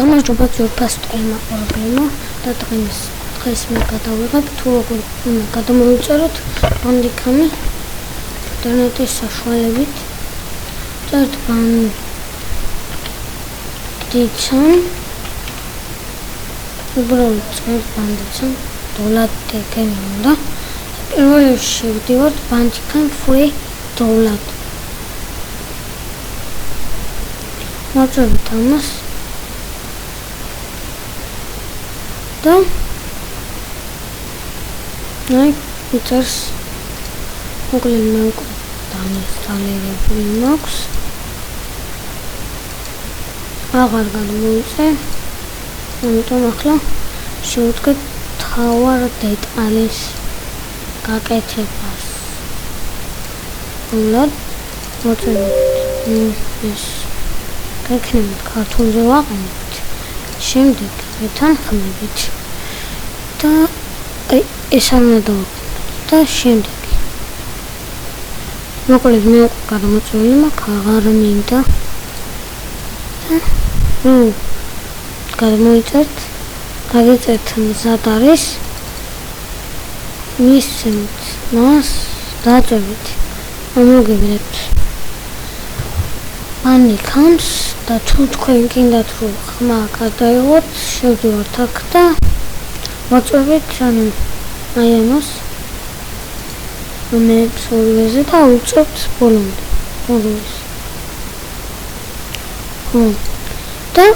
გამარჯობა ძვირფასტელმა პრობლემა და დღეს მე გადავიღებ თუ როგორ უნდა გადამოვიწეროთ ბანდიკამი ინტერნეტის საშუალებით. წერთ ბანდიცამ უბრალოდ წერთ ბანდიცამ $10 უნდა. პირველ რიგში შევდივართ ბანდიკამ free $. მოწვევით ამას და აი უწევს მოკლედ მე უკვე დაინსტალირებული მაქვს. აღარ გადმოიწე, ამიტომ ახლა შევუდგეთ თავარ დეტალის გაკეთებას. უნდა მოწვევით ეს გექნებით ქართულზე ვაყენებთ, შემდეგ ეთანხმებით და ეს არ უნდა დავაყენოთ და შემდეგ მოკლედ მე უკვე გადამოწვეული მაქვს, აღარ მინდა და გადმოიწერთ, გაგიწერთ მზად არის, მისცემთ მას დააწვევით, მოგიგებთ ბანდიკამს და თუ თქვენ გინდათ რომ ხმა გადაიღოთ, შევდივართ აქ და მოწვევით აი ამას მე ორივეზე და უწევთ ბოლომდე ორივეს. და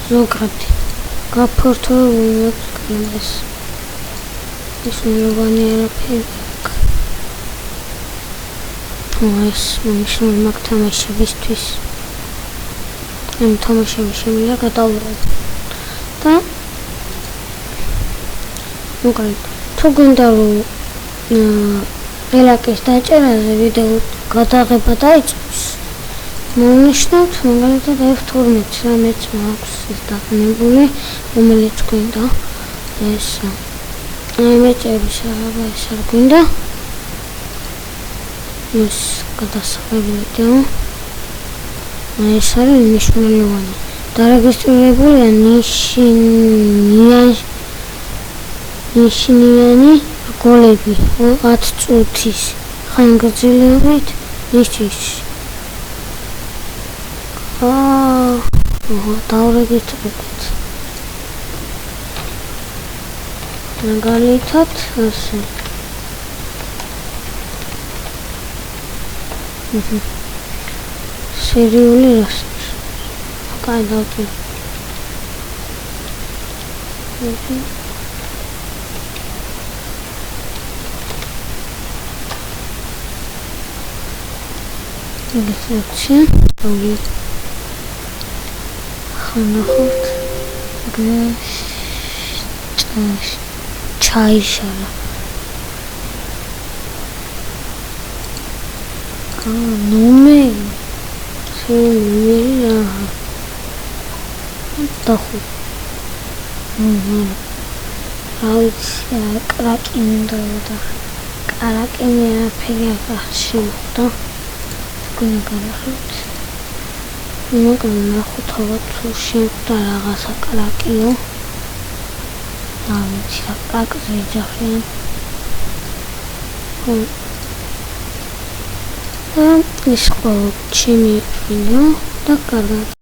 ზოგადი გაფართოებული აქვს ეს მნიშვნელოვანი არაფერი. ეს მნიშვნელოვანი მაქვს თამაშებისთვის. ამ თამაშები შემიძლია გადავიღოთ და მოკლედ თუ გინდა რომ რელაკის დაჭერაზე ვიდეო გადაღება დაიწყოს, მოვნიშნოთ მაგალითად F12 რამეც მაქვს ის დაყენებული, რომელიც გვინდა ეს მეწერის აღება ეს არ გვინდა ეს გადასახადები. ეს არის მნიშვნელოვანი. დარეგისტრირებულია ნიშნიანი გოლები 10 წუთის ხანგრძლივობით ისთვის. დავრეგისტრირეთ. მაგალითად ასე. სერიული რასტი. კაი დავწერ. რეგისტრაცია. ხანახოთ. ჩაიშალა. ნომერი. ნომერი რა. დახო. კრაკინდა და კრაკინი არაფერი არ შემოხდა. თქვენ განახოთ. მოკლედ ნახოთ თუ შემოხდა რაღაცა კრაკიო. ამით კრაკზე იძახიან. ეს ყოველ ჩემი ვიდეო და კარგად